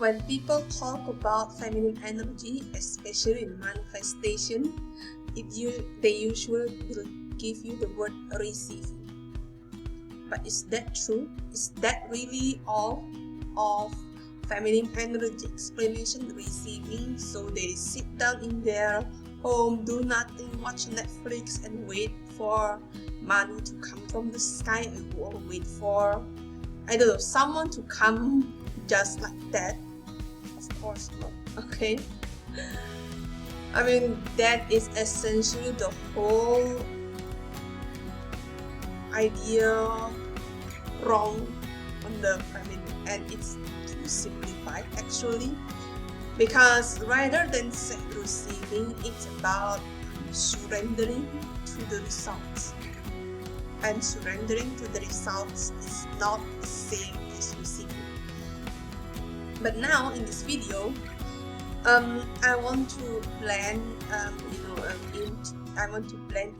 When people talk about feminine energy, especially in manifestation, they usually will give you the word receiving. But is that true? Is that really all of feminine energy explanation, receiving? So they sit down in their home, do nothing, watch Netflix and wait for money to come from the sky, or wait for, I don't know, someone to come just like that? Of course not, okay? I mean, that is essentially the whole idea wrong on the feminine, and it's too simplified actually, because rather than receiving, it's about surrendering to the results, and surrendering to the results is not the same as receiving. But now in this video, I want to blend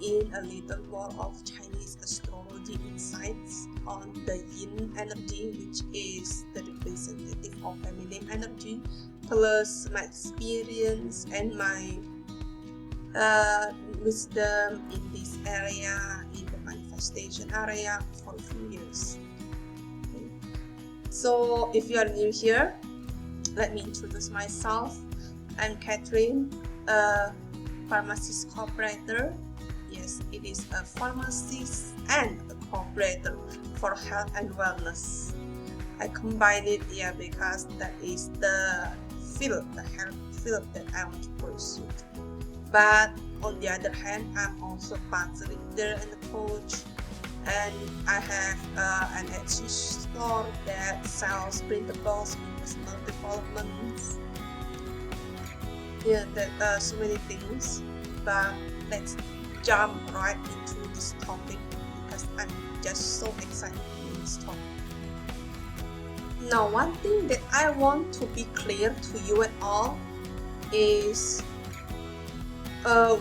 in a little more of Chinese astrology insights on the yin energy, which is the representative of feminine energy, plus my experience and my wisdom in this area, in the manifestation area, for a few years. Okay. So if you are new here, let me introduce myself. I'm Catherine, a pharmacist cooperator. Yes, it is a pharmacist and a cooperator for health and wellness. I combine it, because that is the field, the health field that I want to pursue. But on the other hand, I'm also path leader and a coach, and I have an Etsy store that sells printables and personal development. There are so many things, but let's jump right into this topic because I'm just so excited in this topic. Now, one thing that I want to be clear to you at all is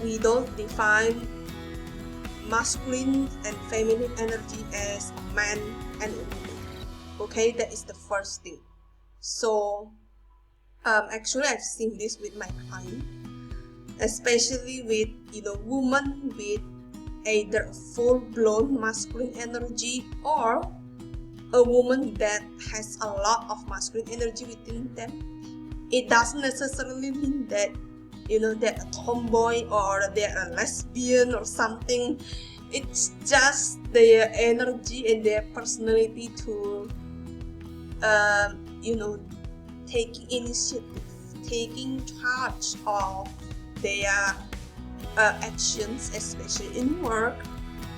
we don't define masculine and feminine energy as a man and a woman. Okay, that is the first thing. So actually I've seen this with my client, especially with women with either a full-blown masculine energy or a woman that has a lot of masculine energy within them. It doesn't necessarily mean that they're a tomboy or they're a lesbian or something. It's just their energy and their personality to taking initiative, taking charge of their actions, especially in work.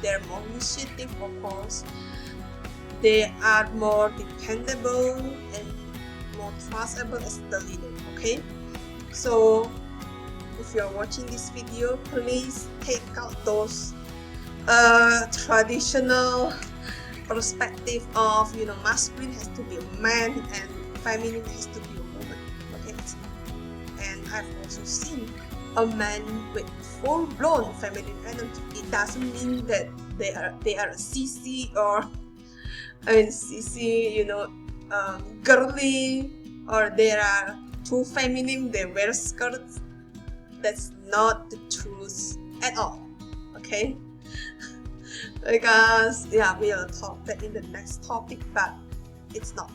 They're more initiative, of course. They are more dependable and more trustable as the leader. Okay, so if you're watching this video, please take out those traditional perspective of masculine has to be a man and feminine has to be a woman. Okay, it's not. And I've also seen a man with full-blown feminine energy. It doesn't mean that they are a sissy or girly, or they are too feminine, they wear skirts. That's not the truth at all. Okay, because we'll talk that in the next topic, but it's not.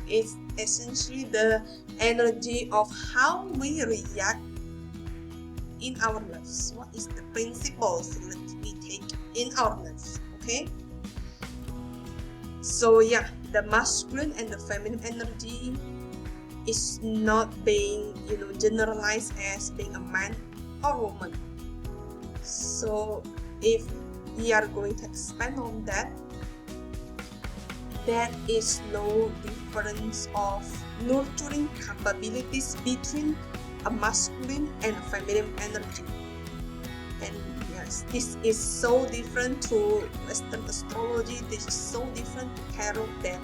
It's essentially the energy of how we react in our lives. What is the principles that we take in our lives? Okay, so the masculine and the feminine energy is not being generalized as being a man or woman. So if we are going to expand on that, there is no difference of nurturing capabilities between a masculine and a feminine energy. And yes, this is so different to Western astrology. This is so different to tarot that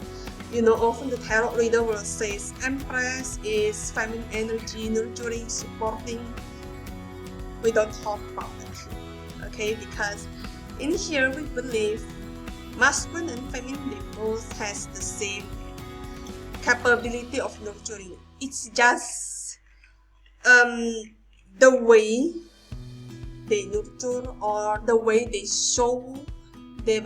often the tarot reader will say Empress is feminine energy, nurturing, supporting. We don't talk about that here, okay? Because in here we believe masculine and feminine, they both has the same capability of nurturing. It's just the way they nurture, or the way they show their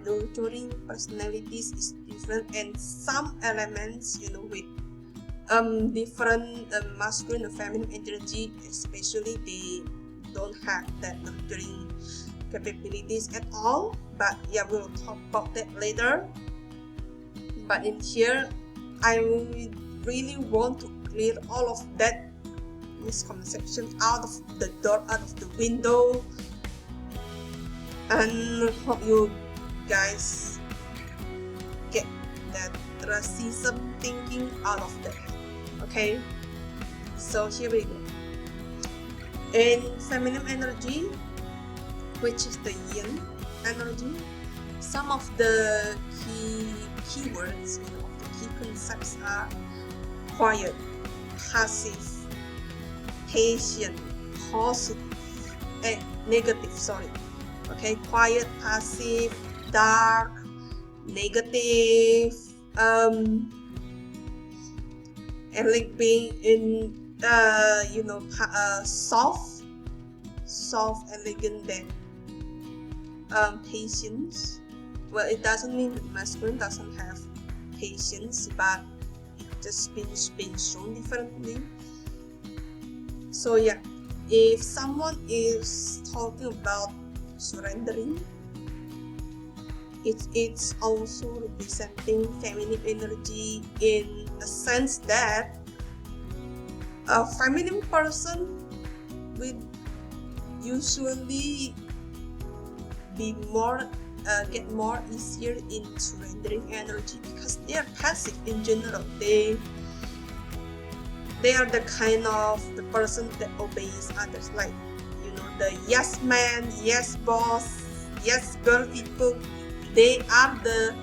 nurturing personalities is different, and some elements, with different masculine and feminine energy, especially, they don't have that nurturing capabilities at all. But yeah, we'll talk about that later. But in here, I really want to clear all of that misconception out of the door, out of the window, and hope you guys get that racism thinking out of that. Okay, so here we go. In feminine energy, which is the yin energy, some of the keywords, the key concepts are quiet, passive, patient, positive, negative, okay, quiet, passive, dark, negative, and like being in soft, elegant, then patience. Well, it doesn't mean that masculine doesn't have patience, but it just been shown differently. So yeah, if someone is talking about surrendering, it's also representing feminine energy, in the sense that a feminine person will usually be get more easier in surrendering energy, because they are passive in general. They are the kind of the person that obeys others, like the yes man, yes boss, yes girl people. They are the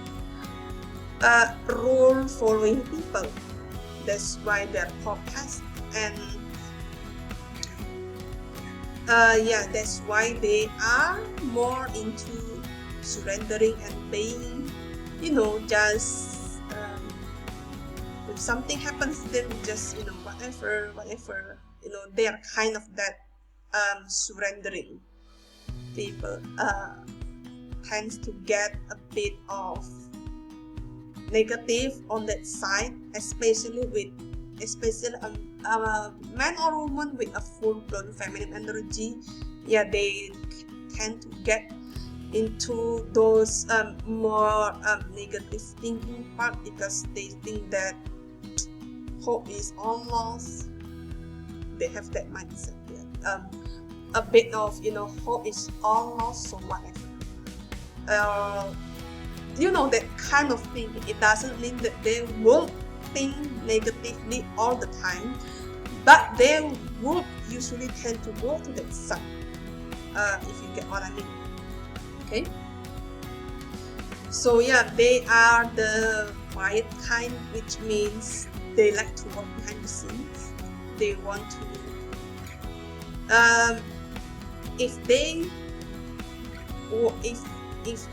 role following people. That's why they're called passive, and that's why they are more into surrendering and being, just if something happens to them, just whatever, they are kind of that surrendering people. Tends to get a bit of negative on that side, especially a man or woman with a full-blown feminine energy. Yeah, they tend to get into those more negative thinking part, because they think that hope is all lost. They have that mindset. Yeah. A bit of hope is all lost, so whatever. That kind of thing. It doesn't mean that they will think negatively all the time, but they would usually tend to go to that side, if you get what I mean. Okay, so yeah, they are the quiet kind, which means they like to work behind the scenes. They want to if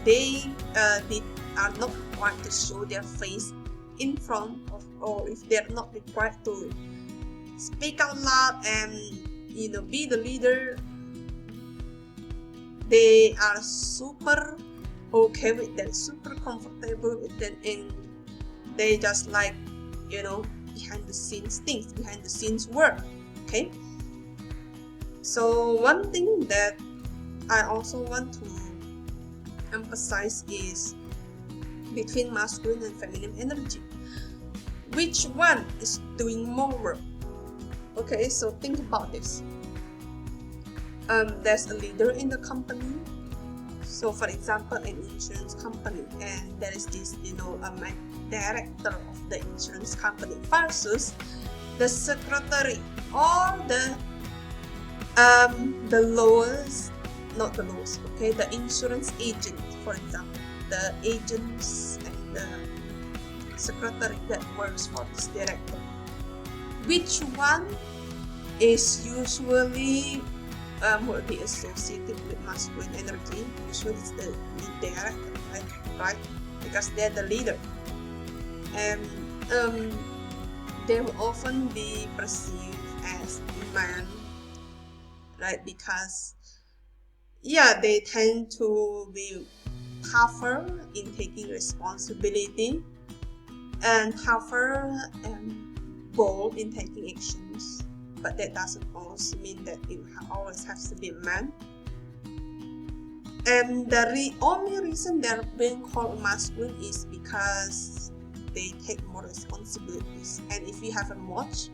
they are not required to show their face in front of, or if they're not required to speak out loud and be the leader, they are super okay with that, super comfortable with that, and they just like behind the scenes things, behind the scenes work. Okay, so one thing that I also want to emphasize is between masculine and feminine energy, which one is doing more work? Okay, so think about this. There's a leader in the company. So for example, an insurance company, and there is this a director of the insurance company versus the secretary, or the lowest, not the lowest, okay, the insurance agent, for example, the agents and the secretary that works for this director. Which one is usually will be associated with masculine energy? Usually it's the lead director, right? Because they're the leader. And um, they will often be perceived as man, right? Because they tend to be tougher in taking responsibility and tougher and bold in taking actions. But that doesn't also mean that it always has to be a man. And the only reason they're being called masculine is because they take more responsibilities. And if you haven't watched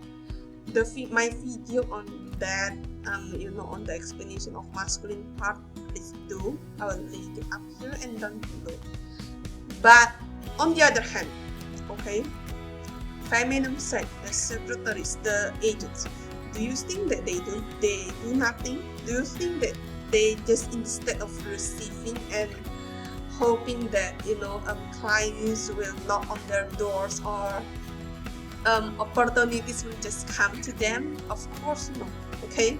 my video on that, on the explanation of masculine part, please do. I will link it up here and down below. But on the other hand, okay, feminine sex, the secretaries, the agents, do you think that they do nothing? Do you think that they just, instead of receiving and hoping that clients will knock on their doors or opportunities will just come to them? Of course not, okay?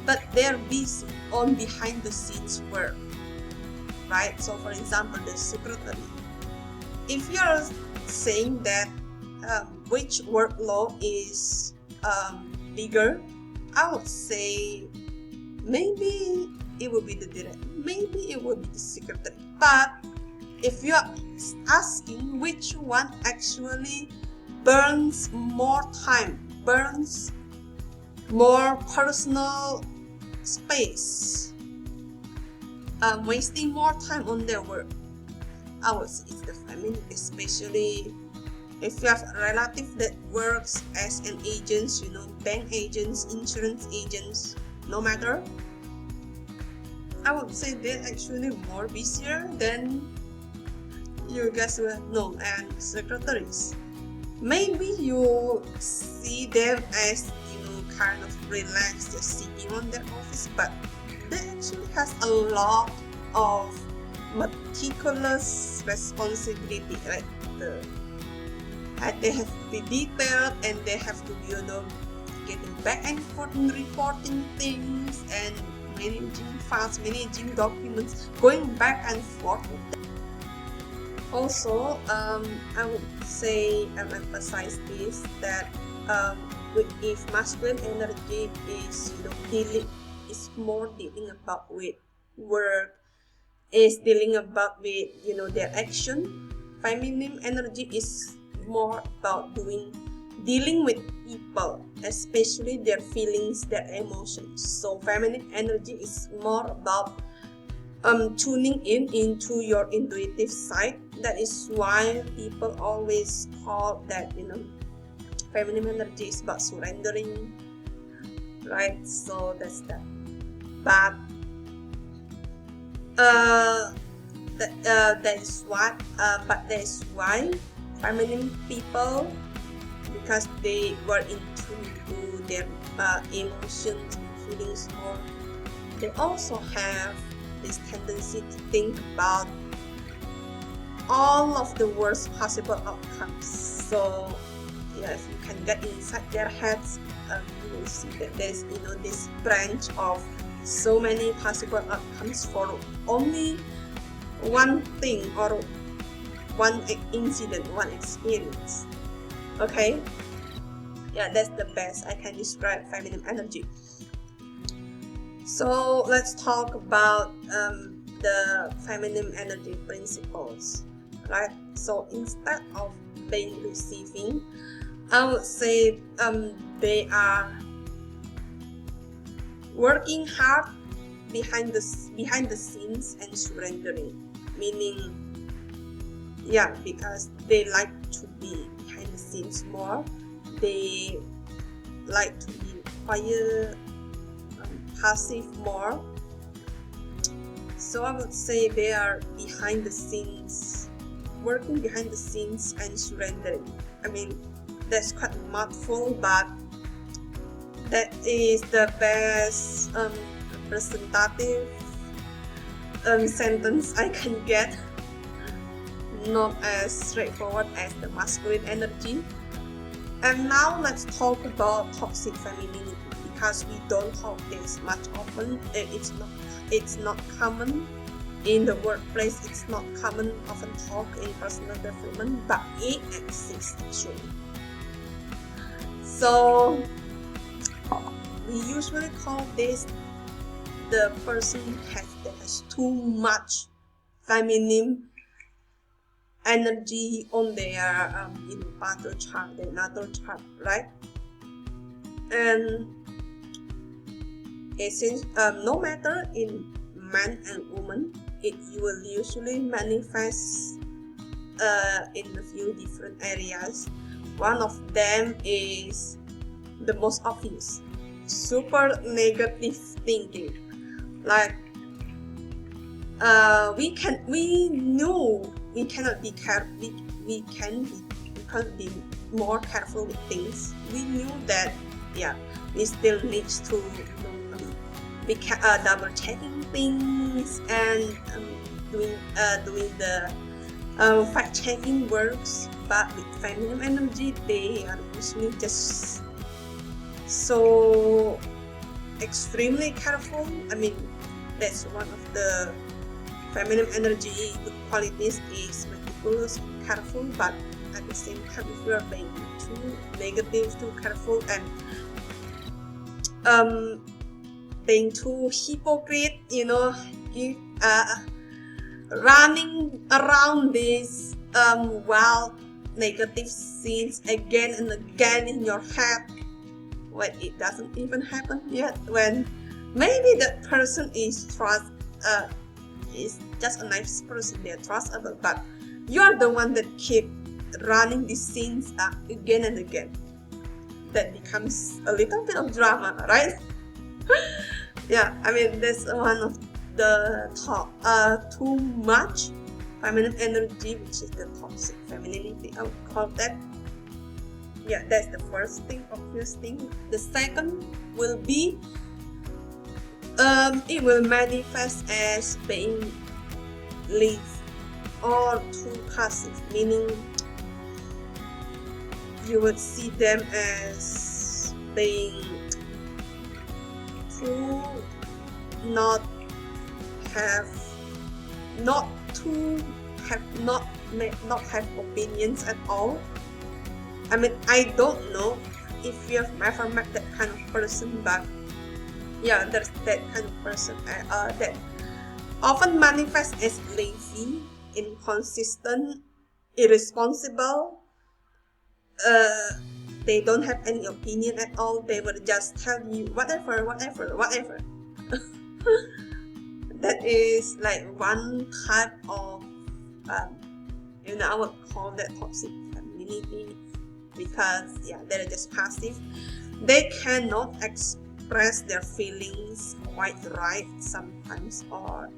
But they're busy on behind the scenes work, right? So for example, the secretary, if you're saying that which workload is bigger, I would say maybe it will be the director, maybe it will be the secretary. But if you are asking which one actually burns more time, burns more personal space, wasting more time on their work, I would say it's the feminine, especially if you have a relative that works as an agent, bank agents, insurance agents, no matter, I would say they're actually more busier than you guys will know, and secretaries. Maybe you see them as kind of relaxed, just sitting on their office, but they actually has a lot of meticulous responsibility, right? They have to be detailed, and they have to be getting back and forth in reporting things and managing files, managing documents, going back and forth with them. Also, I would say and emphasize this, that if masculine energy is more dealing about with work, is dealing about with their action, feminine energy is more about dealing with people, especially their feelings, their emotions. So feminine energy is more about tuning into your intuitive side. That is why people always call that feminine energy is about surrendering, right? So that's that. But that is what. But that is why feminine people, because they were into their emotions and feelings more, they also have this tendency to think about all of the worst possible outcomes. So if you can get inside their heads, you will see that there's this branch of so many possible outcomes for only one thing or one incident, one experience. Okay, that's the best I can describe feminine energy. So let's talk about the feminine energy principles, right? So instead of being receiving, I would say they are working hard behind the scenes and surrendering, meaning because they like to be behind the scenes more. They like to be quiet, passive more. So I would say they are behind the scenes, working behind the scenes and surrendering. I mean, that's quite a mouthful, but that is the best representative sentence I can get. Not as straightforward as the masculine energy. And now let's talk about toxic femininity, because we don't talk this much often. It's not common in the workplace, it's not common often talk in personal development, but it exists actually. So we usually call this the person that has too much feminine energy on their natal chart, right? And since no matter in man and woman, it will usually manifest in a few different areas. One of them is the most obvious, super negative thinking. Like we know we cannot be we can't be more careful with things. We knew that, yeah, we still need to be double checking things and doing the fact checking works. But with feminine energy, they are usually just so extremely careful. I mean, that's one of the feminine energy good qualities is meticulous and careful, but at the same time, if you are being too negative, too careful, and being too hypocrite, running around these wild negative scenes again and again in your head when it doesn't even happen yet, when maybe that person is just a nice person, they're trustable, but you're the one that keep running these scenes up again and again. That becomes a little bit of drama, right? Yeah, I mean, that's one of the too much feminine energy, which is the toxic femininity, I would call that. Yeah, that's the first thing, obvious thing. The second will be it will manifest as being lazy or too passive, meaning you would see them as being too not have opinions at all. I mean, I don't know if you have ever met that kind of person, but yeah, there's that kind of person that often manifests as lazy, inconsistent, irresponsible. They don't have any opinion at all. They will just tell you whatever. That is like one type of I would call that toxic femininity, because yeah, they're just passive. They cannot express their feelings quite right sometimes, or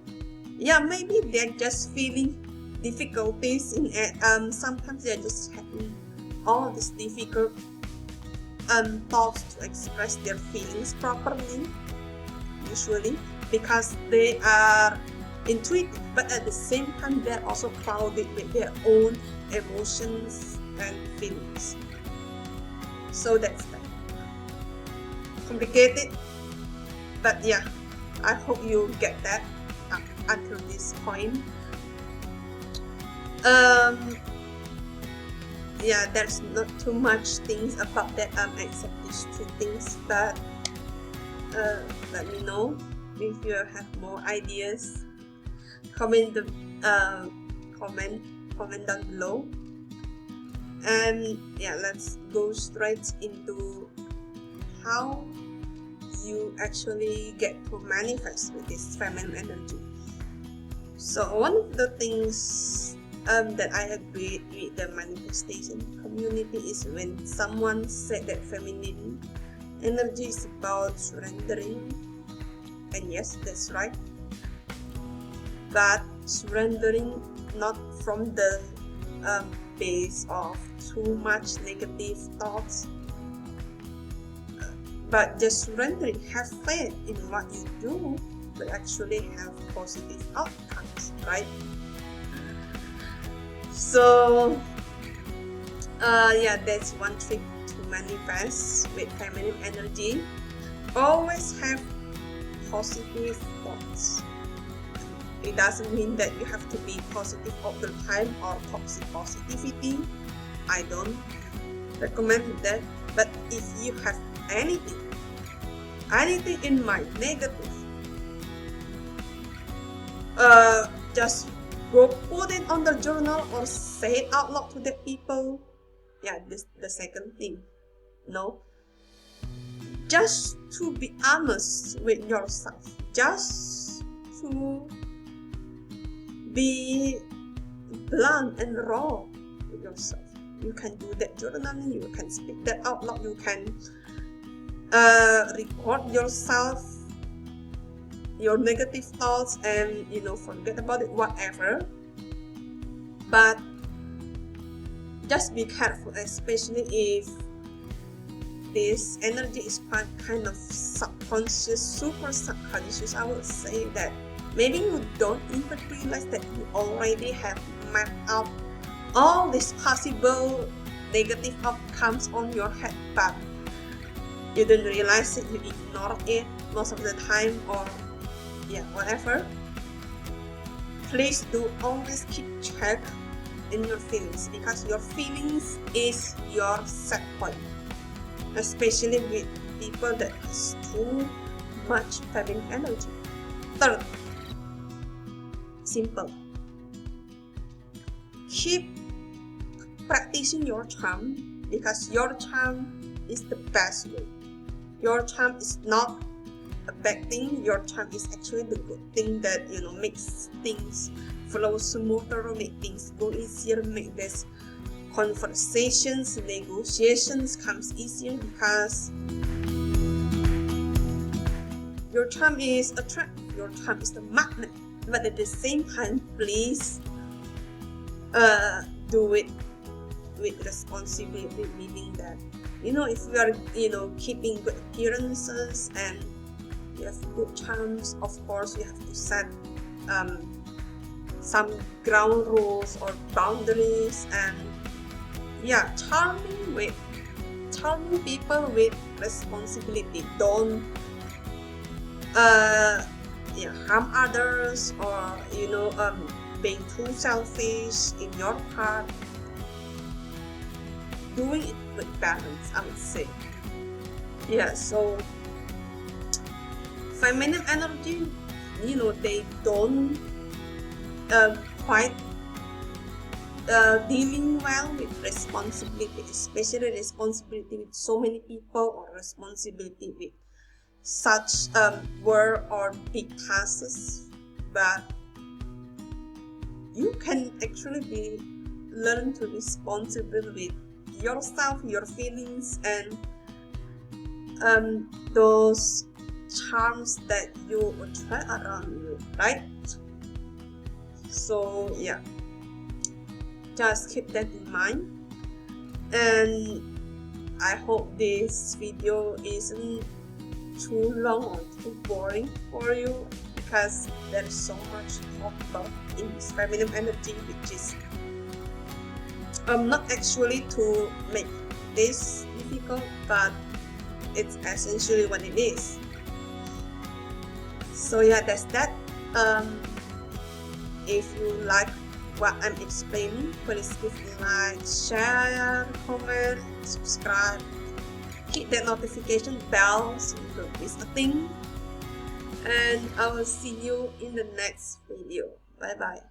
yeah, maybe they're just feeling difficulties in it. Sometimes they're just having all these difficult thoughts to express their feelings properly, usually because they are intuitive, but at the same time they're also clouded with their own emotions and feelings. So that's that. Complicated, but yeah, I hope you get that up until this point. Yeah, there's not too much things about that except these two things, but let me know if you have more ideas. Comment down below, and yeah, let's go straight into how you actually get to manifest with this feminine energy. So one of the things that I agree with the manifestation community is when someone said that feminine energy is about surrendering, and yes, that's right, but surrendering not from the base of too much negative thoughts, but just surrendering, have faith in what you do will actually have positive outcomes, right? So yeah, that's one trick to manifest with feminine energy. Always have positive thoughts. It doesn't mean that you have to be positive all the time or toxic positivity. I don't recommend that. But if you have anything in mind negative, just go put it on the journal or say it out loud to the people. Yeah, this the second thing. No, just to be honest with yourself, just to be blunt and raw with yourself. You can do that journaling, you can speak that out loud, you can record yourself, your negative thoughts, and forget about it, whatever. But just be careful, especially if this energy is kind of subconscious, super subconscious. I would say that maybe you don't even realize that you already have mapped out all these possible negative outcomes on your head, but you don't realize it, you ignore it most of the time, or whatever. Please do always keep track in your feelings, because your feelings is your set point, especially with people that has too much feminine energy. Third, simple. Keep practicing your charm, because your charm is the best way. Your charm is not a bad thing. Your charm is actually the good thing that makes things flow smoother, make things go easier, make this conversations, negotiations comes easier, because your charm is a trap, your charm is the magnet. But at the same time, please do it with responsibility, meaning that if you are keeping good appearances and you have good charms, of course you have to set some ground rules or boundaries, and charming people with responsibility. Don't harm others, or being too selfish in your part. Doing it with balance, I would say. So feminine energy, they don't quite dealing well with responsibility, especially responsibility with so many people, or responsibility with such work or big tasks. But you can actually learn to be responsible with yourself, your feelings, and those charms that you attract around you, right? So just keep that in mind. And I hope this video isn't too long or too boring for you, because there is so much to talk about in this feminine energy, which is not actually to make this difficult, but it's essentially what it is. So that's that. If you like what I'm explaining, please give me a like, share, comment, subscribe, hit that notification bell so you don't miss a thing, and I will see you in the next video. Bye bye.